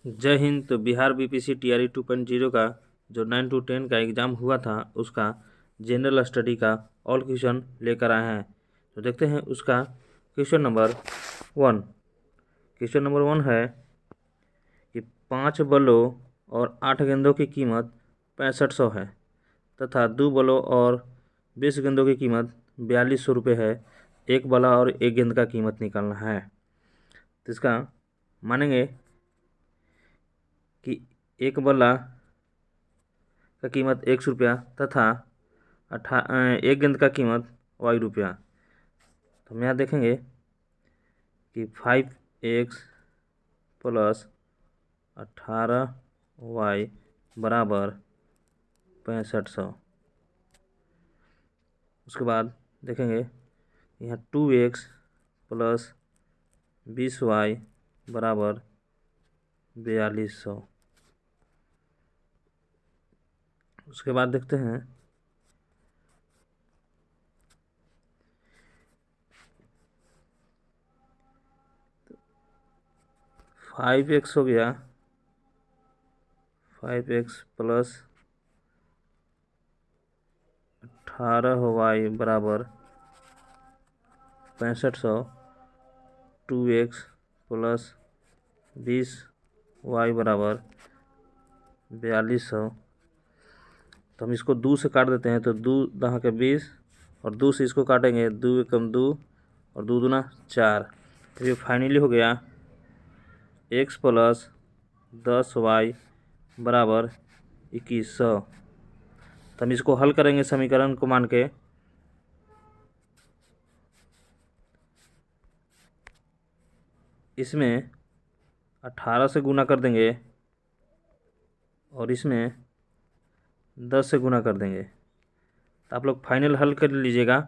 जय हिंद। तो Bihar BPC TRE 2.0 का जो 9 to 10 का एग्ज़ाम हुआ था उसका जनरल स्टडी का ऑल क्वेश्चन लेकर आए हैं। तो देखते हैं उसका क्वेश्चन नंबर 1। क्वेश्चन नंबर 1 है कि 5 बलों और 8 गेंदों की कीमत 6500 है तथा 2 बलों और 20 गेंदों की कीमत 4200 रुपये है। एक बला और एक गेंद का कीमत निकालना है। तो इसका मानेंगे कि एक बल्ला का कीमत 100 रुपया तथा एक गेंद का कीमत वाई रुपया। तो हम यहाँ देखेंगे कि 5x प्लस 18y बराबर 6500। उसके बाद देखेंगे यहाँ 2x प्लस 20y बराबर 4200। उसके बाद देखते हैं 5x हो गया 5x प्लस 18y बराबर 6500। 2x प्लस 20y बराबर 4200। तो हम इसको 2 से काट देते हैं। तो 2 दहा के 20 और 2 से इसको काटेंगे 2 एकम 2 और 2 दूना 4। तो ये फाइनली हो गया x प्लस 10y बराबर 2100। तो हम इसको हल करेंगे समीकरण को मान के। इसमें 18 से गुना कर देंगे और इसमें 10 से गुना कर देंगे। तो आप लोग फाइनल हल कर लीजिएगा।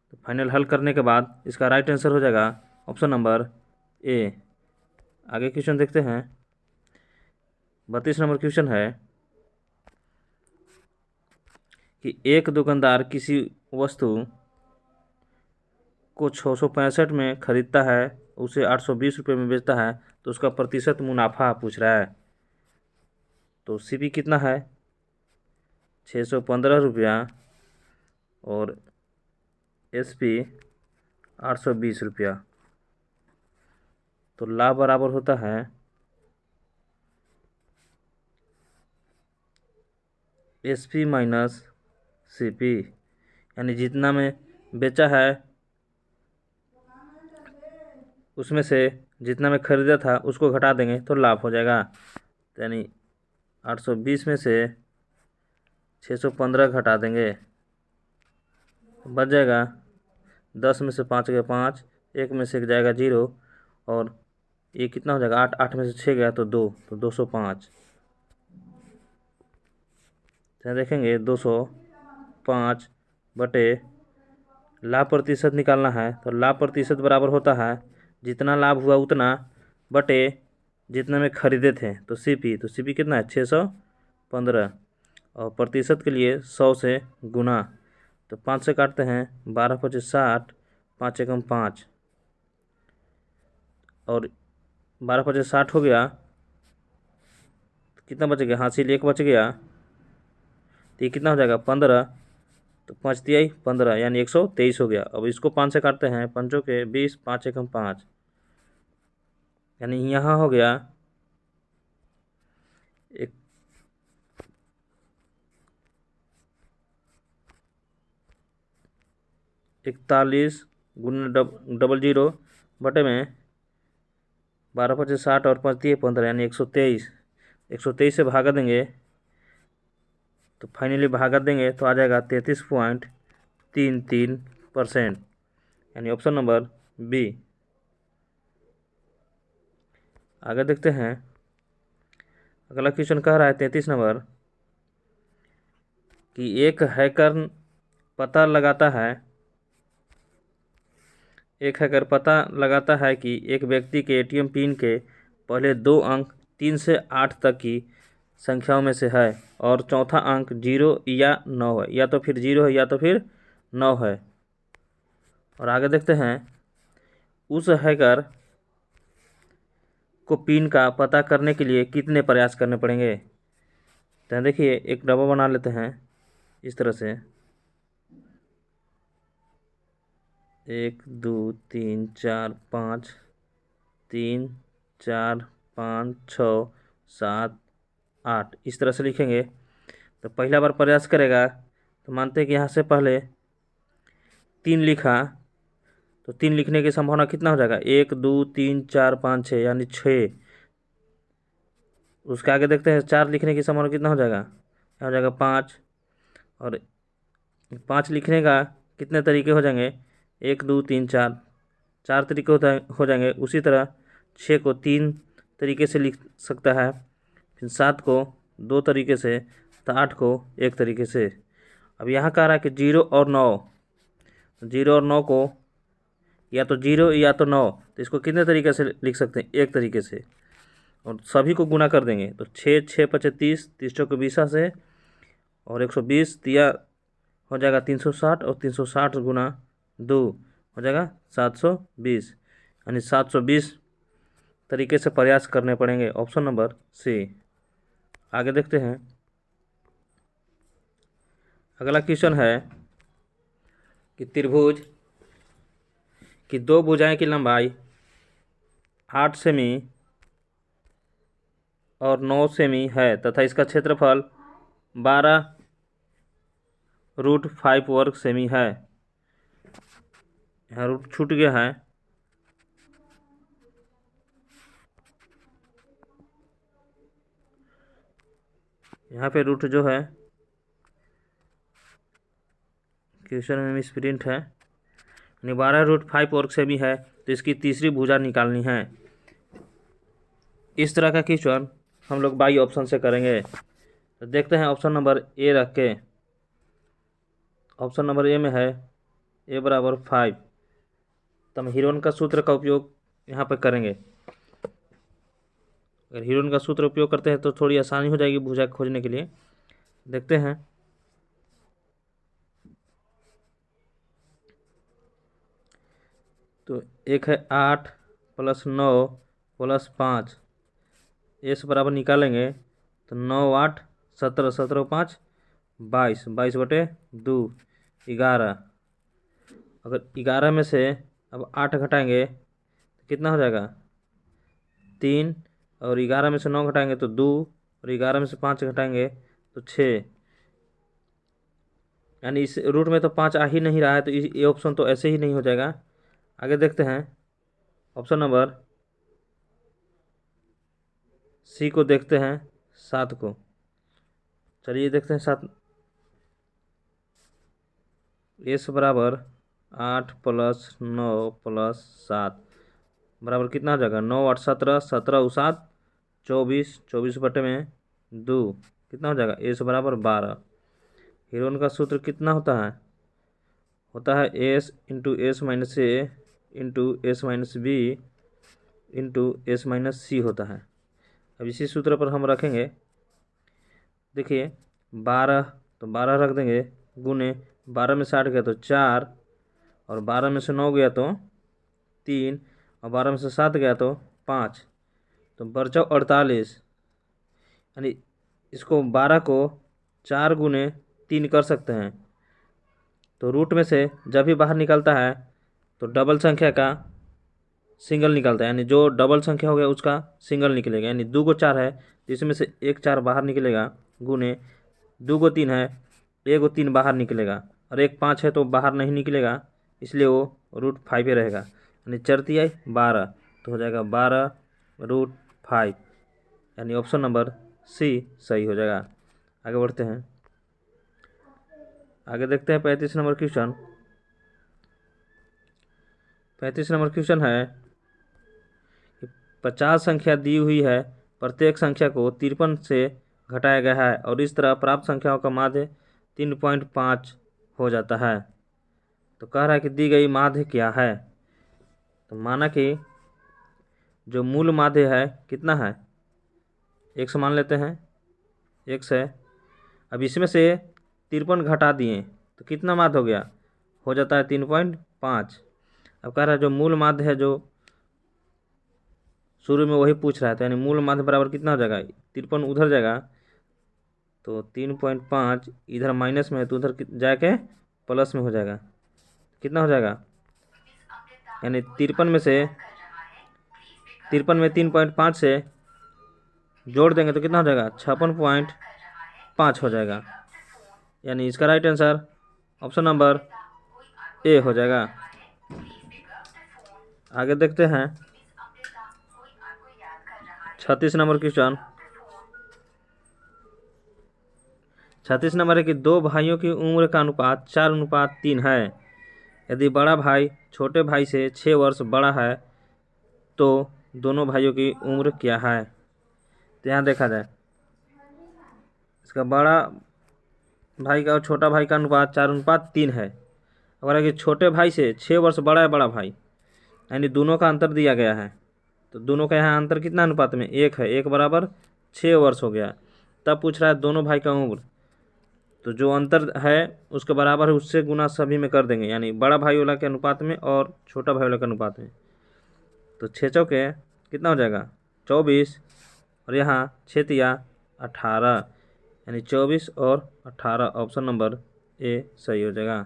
तो फाइनल हल करने के बाद इसका राइट आंसर हो जाएगा ऑप्शन नंबर ए। आगे क्वेश्चन देखते हैं। 32 नंबर क्वेश्चन है कि एक दुकानदार किसी वस्तु को 665 में खरीदता है, उसे 820 रुपये में बेचता है, तो उसका प्रतिशत मुनाफा पूछ रहा है। तो सीपी कितना है 615 रुपया और एसपी 820 रुपया। तो लाभ बराबर होता है एसपी माइनस सीपी, यानी जितना में बेचा है उसमें से जितना में खरीदा था उसको घटा देंगे तो लाभ हो जाएगा। यानी 820 में से 615 घटा देंगे तो बच जाएगा 10 में से 5 गया 5, 1 में से 1 जाएगा 0 और ये कितना हो जाएगा 8, 8 में से 6 गया तो 2, तो 205। तो देखेंगे 205 बटे लाभ प्रतिशत निकालना है। तो लाभ प्रतिशत बराबर होता है जितना लाभ हुआ उतना बटे जितना में खरीदे थे। तो सीपी कितना है 615 और प्रतिशत के लिए 100 से गुना। तो 5 से काटते हैं 12 25 60, 5 एकम 5 और 12 25 60 हो गया। कितना बच गया हासिल 1 बच गया। तो ये कितना हो जाएगा 15। तो 5 तिहाई 15 यानी 123 हो गया। अब इसको 5 से काटते हैं 5 के 20, 5 एकम 5 यानी यहाँ हो गया 41 गुना डबल 0 बटे में 12 25 60 और 5 तिहाई 15 यानी 123। 123 से भागा देंगे तो फाइनली भागा देंगे तो आ जाएगा 33.33%, यानी ऑप्शन नंबर बी। आगे देखते हैं। अगला क्वेश्चन कह रहा है 33 नंबर कि एक हैकर पता लगाता है कि एक व्यक्ति के एटीएम पिन के पहले 2 अंक 3 से 8 तक की संख्याओं में से है और चौथा अंक 0 या 9 है, या तो फिर 0 है या तो फिर 9 है। और आगे देखते हैं उस हैकर को पिन का पता करने के लिए कितने प्रयास करने पड़ेंगे। तो देखिए एक डब्बा बना लेते हैं इस तरह से, 1 2 3 4 5, 3 4 5 6 7 8 इस तरह से लिखेंगे। तो पहला बार प्रयास करेगा तो मानते हैं कि यहाँ से पहले 3 लिखा, तो 3 लिखने की संभावना कितना हो जाएगा, 1 2 3 4 5 6 यानी 6। उसके आगे देखते हैं 4 लिखने की संभावना कितना हो जाएगा, यहाँ हो जाएगा 5। और 5 लिखने का कितने तरीके हो जाएंगे, 1 2 3 4, 4 तरीके हो जाएंगे। उसी तरह 6 को 3 तरीके से लिख सकता है, फिर 7 को 2 तरीके से, तो 8 को 1 तरीके से। अब यहाँ कह रहा है कि 0 और 9, 0 और 9 को या तो 0 या तो 9, तो इसको कितने तरीके से लिख सकते हैं, 1 तरीके से। और सभी को गुना कर देंगे तो 6 6 5 30, 30 चौके 20 से, और 120 दिया हो जाएगा 360, और 360 गुना 2 हो जाएगा 720, यानी 720 तरीके से प्रयास करने पड़ेंगे। Option number C. आगे देखते हैं, अगला क्वेश्चन है कि त्रिभुज की 2 भुजाएं की लंबाई 8 सेमी और 9 सेमी है तथा इसका क्षेत्रफल 12√5 वर्ग सेमी है। यहाँ रूट छूट गया है, यहाँ पे रूट जो है क्वेश्चन में मिसप्रिंट है, यानी 12√5 वर्ग सेमी है, तो इसकी तीसरी भुजा निकालनी है। इस तरह का क्वेश्चन हम लोग बाई ऑप्शन से करेंगे। तो देखते हैं ऑप्शन नंबर ए रख के, ऑप्शन नंबर ए में है a बराबर 5, तो हम हीरोन का सूत्र का उपयोग यहाँ पर करेंगे। अगर हीरोन का सूत्र उपयोग करते हैं तो थोड़ी आसानी हो जाएगी भुजा खोजने के लिए। देखते हैं, तो एक है 8 + 9 + 5, एस बराबर निकालेंगे तो 9 8 17, 17 5 22, 22/2 11। अगर 11 में से अब 8 घटाएंगे तो कितना हो जाएगा, 3, और 11 में से 9 घटाएंगे तो 2, और 11 में से 5 घटाएंगे तो 6, यानी इस रूट में तो 5 आ ही नहीं रहा है, तो ये ऑप्शन तो ऐसे ही नहीं हो जाएगा। आगे देखते हैं, ऑप्शन नंबर सी को देखते हैं, 7 को। चलिए देखते हैं 7, एस बराबर 8 + 9 + 7 बराबर कितना हो जाएगा, 9 8 17, 17 7 24, 24/2 कितना हो जाएगा, एस बराबर 12। हीरोन का सूत्र कितना होता है S into S minus A into S minus B into S minus C होता है। अब इसी सूत्र पर हम रखेंगे, देखिए 12, तो 12 रख देंगे, गुने 12 में से 8 गया तो 4, और 12 में से 9 गया तो 3, और 12 में से 7 गया तो 5, तो बचा 48। यानी इसको 12 को 4 गुने 3 कर सकते हैं। तो रूट में से जब भी बाहर निकलता है तो डबल संख्या का सिंगल निकलता है, यानी जो डबल संख्या हो गया उसका सिंगल निकलेगा। यानी 2 को 4 है तो इसमें से 1 4 बाहर निकलेगा, गुने 2 को 3 है, 1 को 3 बाहर निकलेगा, और 1 5 है तो बाहर नहीं निकलेगा, इसलिए वो √5 पे रहेगा। यानी 4 × 12, तो हो जाएगा 12√5, यानी ऑप्शन नंबर सी सही हो जाएगा। आगे बढ़ते हैं, आगे देखते हैं 35 नंबर क्वेश्चन। 35 नंबर क्वेश्चन है कि 50 संख्या दी हुई है, प्रत्येक संख्या को 53 से घटाया गया है, और इस तरह प्राप्त संख्याओं का माध्य 3.5 हो जाता है। तो कह रहा है कि दी गई माध्य क्या है। तो माना कि जो मूल माध्य है कितना है, 1 मान लेते हैं, 1 है। अब इसमें से 53 घटा दिए तो कितना माध्य हो गया, हो जाता है 3.5। अब कह रहा है जो मूल माध्य है, जो शुरू में वही पूछ रहा है, तो यानी मूल माध्य बराबर कितना हो जाएगा, 53 उधर जाएगा तो 3.5 इधर माइनस में है तो उधर जाके प्लस में हो जाएगा, कितना हो जाएगा, यानी 53 में से 3.5 से जोड़ देंगे तो कितना हो जाएगा, 56.5 हो जाएगा। यानी इसका right answer option number A हो जाएगा। आगे देखते हैं 36 नंबर क्वेश्चन। 36 नंबर है कि दो भाइयों की उम्र का अनुपात 4:3 है। यदि बड़ा भाई छोटे भाई से 6 वर्ष बड़ा है तो दोनों भाइयों की उम्र क्या है। तो यहाँ देखा जाए इसका बड़ा भाई का और छोटा भाई का अनुपात 4:3 है। अगर है कि छोटे भाई से 6 वर्ष बड़ा है बड़ा भाई, यानी दोनों का अंतर दिया गया है, तो दोनों का यहाँ अंतर कितना अनुपात में 1 है, 1 बराबर 6 वर्ष हो गया। तब पूछ रहा है दोनों भाई का उम्र, तो जो अंतर है उसके बराबर है उससे गुना सभी में कर देंगे, यानी बड़ा भाई वाला के अनुपात में और छोटा भाई वाला के अनुपात में। तो 6 चौके कितना हो जाएगा 24 और यहाँ 6 तिया 18, यानी 24 और 18 ऑप्शन नंबर ए सही हो जाएगा।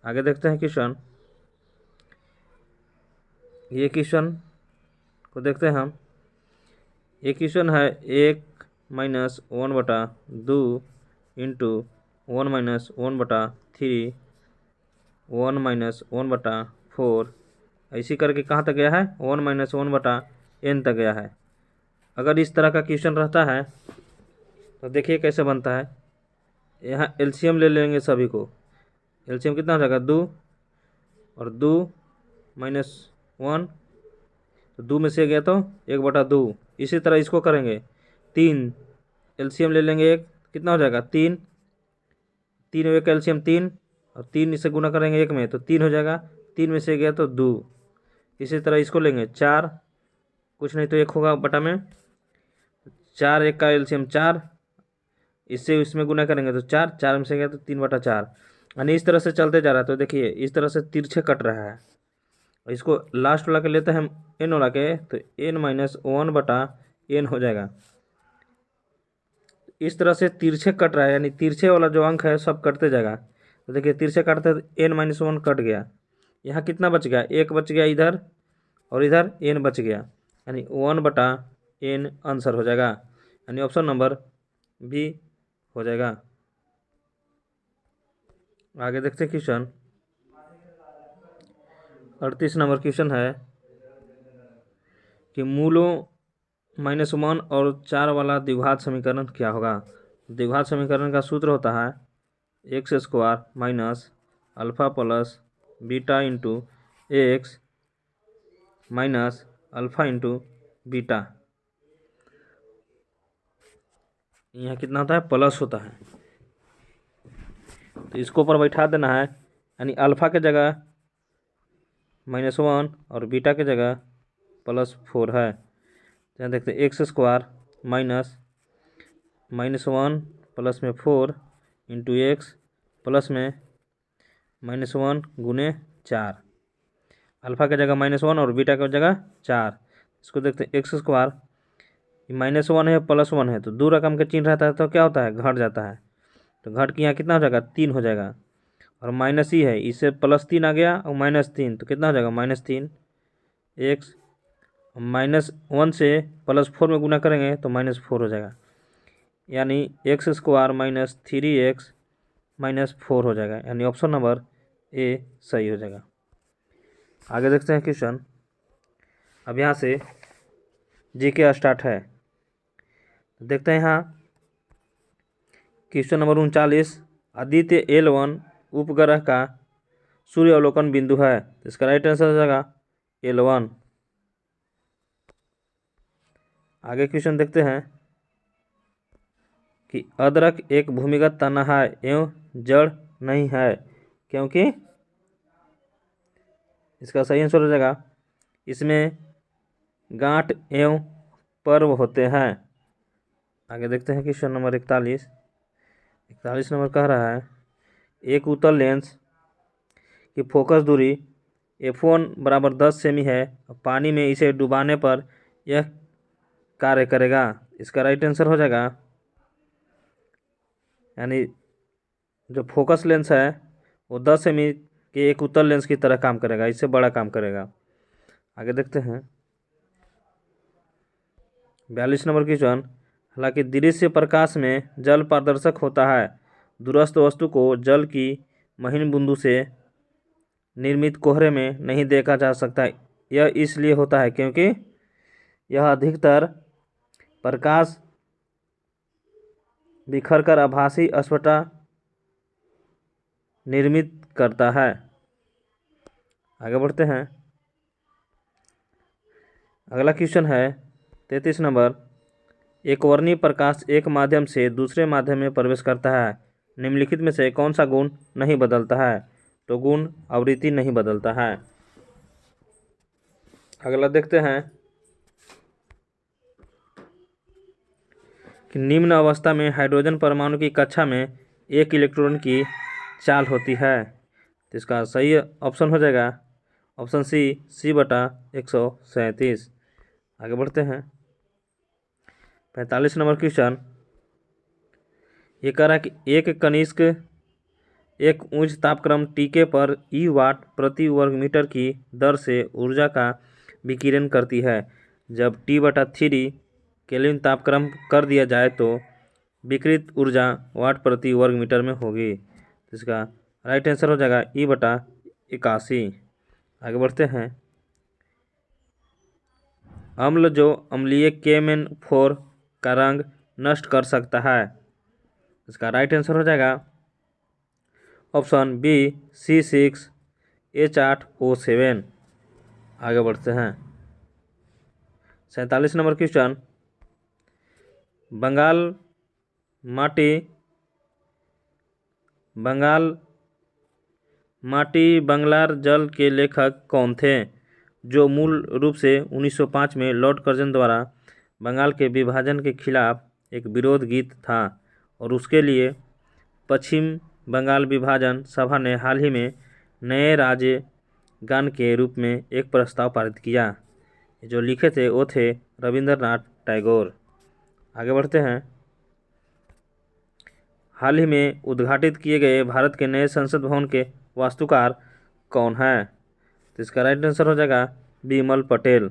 आगे देखते हैं क्वेश्चन। ये क्वेश्चन को देखते हैं हम। ये क्वेश्चन है 1 - 1/2 इंटू 1 - 1/3 1 - 1/4 ऐसी करके कहाँ तक गया है 1 - 1/n तक गया है। अगर इस तरह का क्वेश्चन रहता है तो देखिए कैसे बनता है। यहाँ एलसीएम ले लेंगे सभी को। एलसीएम कितना हो जाएगा 2 और 2 - 1, तो 2 में से गया तो 1/2। इसी तरह इसको करेंगे 3, एलसीएम ले लेंगे 1, कितना हो जाएगा 3, 3 में का एलसीएम 3 और 3 इसे गुना करेंगे 1 में तो 3 हो जाएगा, 3 में से गया तो 2। इसी तरह इसको लेंगे 4, कुछ नहीं तो 1 होगा बटा में 4, 1 का एलसीएम 4, इससे इसमें गुना करेंगे तो 4, 4 में से गया तो 3/4, यानी इस तरह से चलते जा रहा है। तो देखिए इस तरह से तिरछे कट रहा है। इसको लास्ट वाला के लेते हैं हम एन वाला के, तो n - 1/n हो जाएगा। इस तरह से तिरछे कट रहा है, यानी तिरछे वाला जो अंक है सब कटते जाएगा। तो देखिए तिरछे काटते n - 1 कट गया, यहाँ कितना बच गया 1 बच गया इधर और इधर n बच गया, यानी 1/n आंसर हो जाएगा, यानी ऑप्शन नंबर बी हो जाएगा। आगे देखते हैं क्वेश्चन। 38 नंबर क्वेश्चन है कि मूलों -1 और 4 वाला द्विघात समीकरण क्या होगा। द्विघात समीकरण का सूत्र होता है x² minus alpha plus beta into x minus alpha into beta. यहाँ कितना होता है प्लस होता है, तो इसको ऊपर बैठा देना है, यानी अल्फा के जगह -1 और बीटा के जगह +4 है। यहाँ देखते हैं x² माइनस -1 प्लस में 4 इंटू एक्स प्लस में -1 गुने 4, अल्फा की जगह -1 और बीटा की जगह 4। इसको देखते हैं x², -1 है +1 है तो दो रकम का चिन्ह रहता है तो क्या होता है घट जाता है, तो घट के यहाँ कितना हो जाएगा 3 हो जाएगा, और माइनस ही है इससे +3 आ गया और -3 तो कितना हो जाएगा -3 x, -1 से +4 में गुना करेंगे तो -4 हो जाएगा, यानी x² - 3x -4 हो जाएगा, यानी ऑप्शन नंबर ए सही हो जाएगा। आगे देखते हैं क्वेश्चन। अब यहाँ से जीके स्टार्ट है। देखते हैं यहाँ क्वेश्चन नंबर 39। आदित्य L1 उपग्रह का सूर्य अवलोकन बिंदु है, तो इसका राइट आंसर हो जाएगा L1। आगे क्वेश्चन देखते हैं कि अदरक एक भूमिगत तना है एवं जड़ नहीं है क्योंकि, इसका सही आंसर हो जाएगा इसमें गांठ एवं पर्व होते हैं। आगे देखते हैं क्वेश्चन नंबर 41 नंबर कह रहा है एक उत्तल लेंस की फोकस दूरी f1 = 10 सेमी है, पानी में इसे डुबाने पर यह कार्य करेगा। इसका राइट आंसर हो जाएगा, यानी जो फोकस लेंस है वो 10 सेमी के एक उत्तल लेंस की तरह काम करेगा, इससे बड़ा काम करेगा। आगे देखते हैं 42 नंबर क्वेश्चन। हालांकि दृश्य प्रकाश में जल पारदर्शक होता है, दूरस्थ वस्तु को जल की महीन बूंदों से निर्मित कोहरे में नहीं देखा जा सकता। यह इसलिए होता है क्योंकि यह अधिकतर प्रकाश बिखरकर आभासी स्फुटता निर्मित करता है। आगे बढ़ते हैं, अगला क्वेश्चन है 33 नंबर। एक वर्णीय प्रकाश एक माध्यम से दूसरे माध्यम में प्रवेश करता है, निम्नलिखित में से कौन सा गुण नहीं बदलता है? तो गुण आवृत्ति नहीं बदलता है। अगला देखते हैं कि निम्न अवस्था में हाइड्रोजन परमाणु की कक्षा में एक इलेक्ट्रॉन की चाल होती है। तो इसका सही ऑप्शन हो जाएगा ऑप्शन सी, C/137। आगे बढ़ते हैं 45 नंबर क्वेश्चन। ये कह रहा है कि एक कनिष्क एक उच्च तापक्रम टीके पर ई वाट प्रति वर्ग मीटर की दर से ऊर्जा का विकिरण करती है। जब T/3 केल्विन तापक्रम कर दिया जाए तो विकिरित ऊर्जा वाट प्रति वर्ग मीटर में होगी। इसका राइट आंसर हो जाएगा E/81। आगे बढ़ते हैं, अम्ल जो अम्लीय KMnO4 का रंग नष्ट कर सकता है। इसका राइट आंसर हो जाएगा ऑप्शन बी, C6H8O7। आगे बढ़ते हैं 47 नंबर क्वेश्चन। बंगाल जल के लेखक कौन थे? जो मूल रूप से 1905 में लॉर्ड कर्जन द्वारा बंगाल के विभाजन के खिलाफ एक विरोध गीत था और उसके लिए पश्चिम बंगाल विभाजन सभा ने हाल ही में नए राज्य गान के रूप में एक प्रस्ताव पारित किया। जो लिखे थे वो थे रविंद्रनाथ टैगोर। आगे बढ़ते हैं, हाल ही में उद्घाटित किए गए भारत के नए संसद भवन के वास्तुकार कौन है? तो इसका राइट आंसर हो जाएगा बिमल पटेल।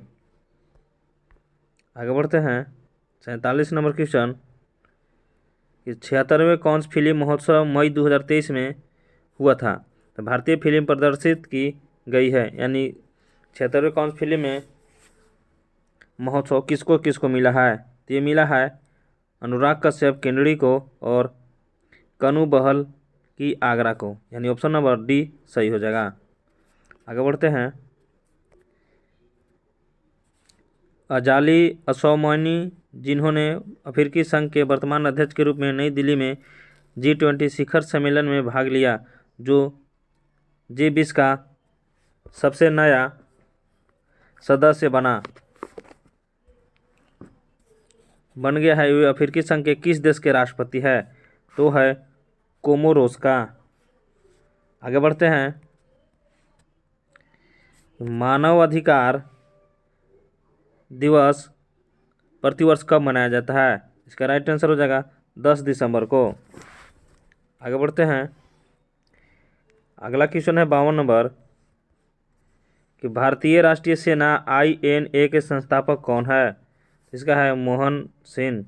आगे बढ़ते हैं 47 नंबर क्वेश्चन। 76वें कांस फिल्म महोत्सव मई 2023 में हुआ था। तो भारतीय फिल्म प्रदर्शित की गई है, यानी 76वें कांस फिल्म में महोत्सव किसको किसको मिला है? तो ये मिला है अनुराग कश्यप किन्नड़ी को और कनु बहल की आगरा को, यानी ऑप्शन नंबर डी सही हो जाएगा। आगे बढ़ते हैं, अजाली असौमनी जिन्होंने अफ्रीकी संघ के वर्तमान अध्यक्ष के रूप में नई दिल्ली में G20 शिखर सम्मेलन में भाग लिया, जो G20 का सबसे नया सदस्य बन गया है। वे अफ्रीकी संघ के किस देश के राष्ट्रपति है? तो है कोमोरोस का। आगे बढ़ते हैं, मानव अधिकार दिवस प्रतिवर्ष कब मनाया जाता है? इसका राइट आंसर हो जाएगा 10 दिसंबर को। आगे बढ़ते हैं, अगला क्वेश्चन है 52 नंबर कि भारतीय राष्ट्रीय सेना INA के संस्थापक कौन है? इसका है मोहन सिंह।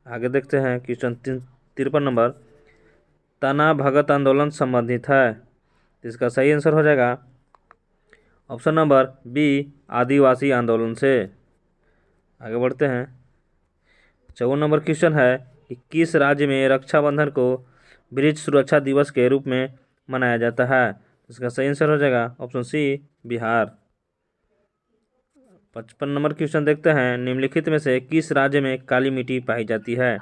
आगे देखते हैं क्वेश्चन 53 नंबर, तना भगत आंदोलन संबंधित है। इसका सही आंसर हो जाएगा ऑप्शन नंबर बी, आदिवासी आंदोलन से। आगे बढ़ते हैं 54 नंबर क्वेश्चन है कि किस राज्य में रक्षाबंधन को ब्रिज सुरक्षा दिवस के रूप में मनाया जाता है? इसका सही आंसर हो जाएगा option C, Bihar. 55 number question देखते हैं, निम्नलिखित में से किस राज्य में काली मिट्टी पाई जाती है?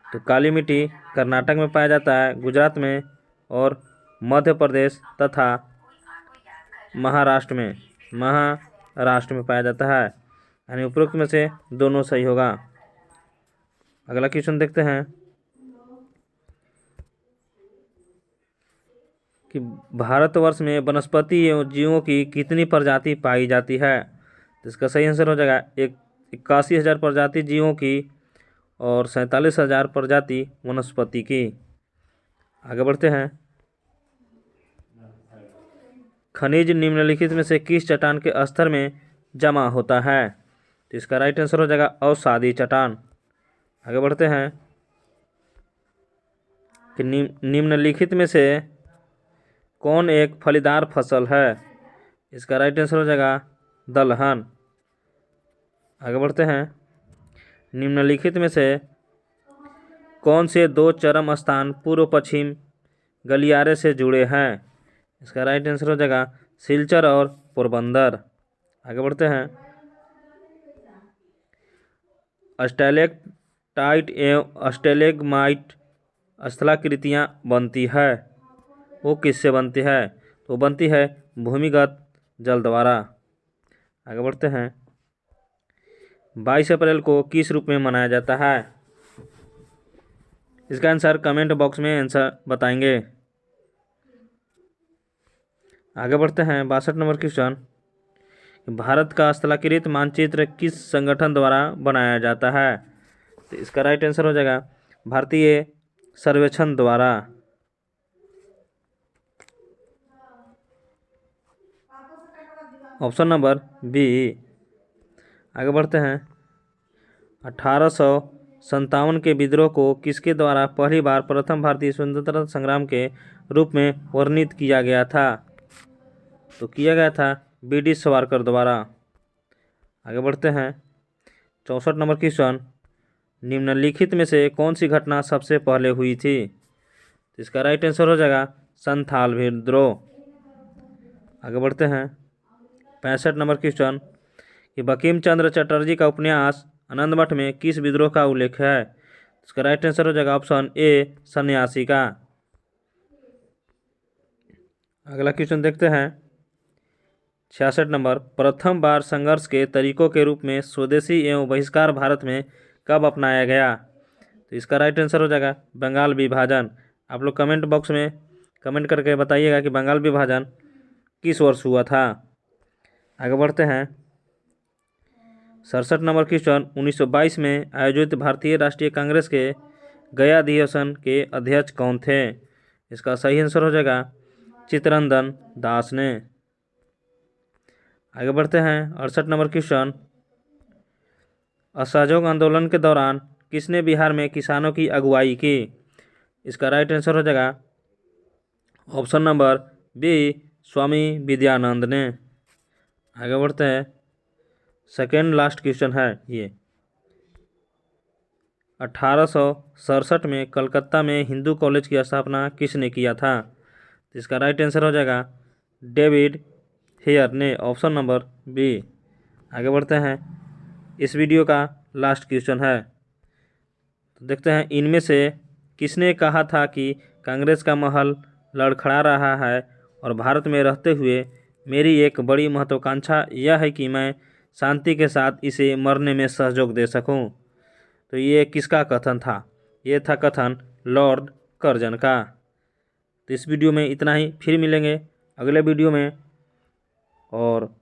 तो काली मिट्टी कर्नाटक में पाया जाता है, गुजरात में और मध्य प्रदेश तथा महाराष्ट्र में पाया जाता है, यानी उपरोक्त में से दोनों सही होगा। अगला क्वेश्चन देखते हैं कि भारतवर्ष में वनस्पति एवं जीवों की कितनी प्रजाति पाई जाती है? तो इसका सही आंसर हो जाएगा 81,000 प्रजाति जीवों की और 47,000 प्रजाति वनस्पति की। आगे बढ़ते हैं। खनिज निम्नलिखित में से किस चट्टान के स्तर में जमा होता है? तो इसका राइट आंसर हो जाएगा अवसादी चट्टान। आगे बढ़ते हैं कि निम्नलिखित में से कौन एक फलीदार फसल है? इसका राइट आंसर हो जाएगा दलहन। आगे बढ़ते हैं। निम्नलिखित में से कौन से दो चरम स्थान पूर्व पश्चिम गलियारे से जुड़े हैं? इसका राइट आंसर हो जाएगा सिलचर और पोरबंदर। आगे बढ़ते हैं। स्टैलेक्टाइट एवं स्टैलेग्माइट स्थलाकृतियाँ बनती है, वो किससे बनती है? तो बनती है भूमिगत जल द्वारा। आगे बढ़ते हैं। 22 अप्रैल को किस रूप में मनाया जाता है? इसका आंसर कमेंट बॉक्स में आंसर बताएंगे। आगे बढ़ते हैं। 62 नंबर क्वेश्चन। भारत का स्थलाकृत मानचित्र किस संगठन द्वारा बनाया जाता है? तो इसका राइट आंसर हो जाएगा भारतीय सर्वेक्षण द्वारा। Option number B. आगे बढ़ते हैं। 1857 के विद्रोह को किसके द्वारा पहली बार प्रथम भारतीय स्वतंत्रता संग्राम के रूप में वर्णित किया गया था? तो किया गया था बी.डी. सावरकर द्वारा। आगे बढ़ते हैं। 64 नंबर क्वेश्चन। निम्नलिखित में से कौन सी घटना सबसे पहले हुई थी? तो इसका राइट आंसर हो जाएगा संथाल विद्रोह। आगे बढ़ते हैं। 65 नंबर क्वेश्चन कि बंकिम चंद्र चटर्जी का उपन्यास आनंद मठ में किस विद्रोह का उल्लेख है? इसका राइट आंसर हो जाएगा ऑप्शन ए सन्यासी का। अगला क्वेश्चन देखते हैं। 66 नंबर। प्रथम बार संघर्ष के तरीकों के रूप में स्वदेशी एवं बहिष्कार भारत में कब अपनाया गया? तो इसका राइट आंसर हो जाएगा बंगाल विभाजन। आप लोग कमेंट बॉक्स में कमेंट करके बताइएगा कि बंगाल विभाजन किस वर्ष हुआ था। आगे बढ़ते हैं। 67 नंबर क्वेश्चन। 1922 में आयोजित भारतीय राष्ट्रीय कांग्रेस के गया अधिवेशन के अध्यक्ष कौन थे? इसका सही आंसर हो जाएगा चित्तरंजन दास ने। आगे बढ़ते हैं। 68 नंबर क्वेश्चन। असहयोग आंदोलन के दौरान किसने बिहार में किसानों की अगुवाई की? इसका राइट आंसर हो जाएगा ऑप्शन नंबर बी स्वामी विद्यानंद ने। आगे बढ़ते हैं। सेकेंड लास्ट क्वेश्चन है ये। 1867 में कलकत्ता में हिंदू कॉलेज की स्थापना किसने किया था? तो इसका राइट आंसर हो जाएगा डेविड हेयर ने। Option number B. आगे बढ़ते हैं। इस वीडियो का लास्ट क्वेश्चन है, तो देखते हैं। इनमें से किसने कहा था कि कांग्रेस का महल लड़खड़ा रहा है और भारत में रहते हुए मेरी एक बड़ी महत्वाकांक्षा यह है कि मैं शांति के साथ इसे मरने में सहयोग दे सकूं? तो ये किसका कथन था? ये था कथन लॉर्ड कर्जन का। तो इस वीडियो में इतना ही। फिर मिलेंगे अगले वीडियो में। और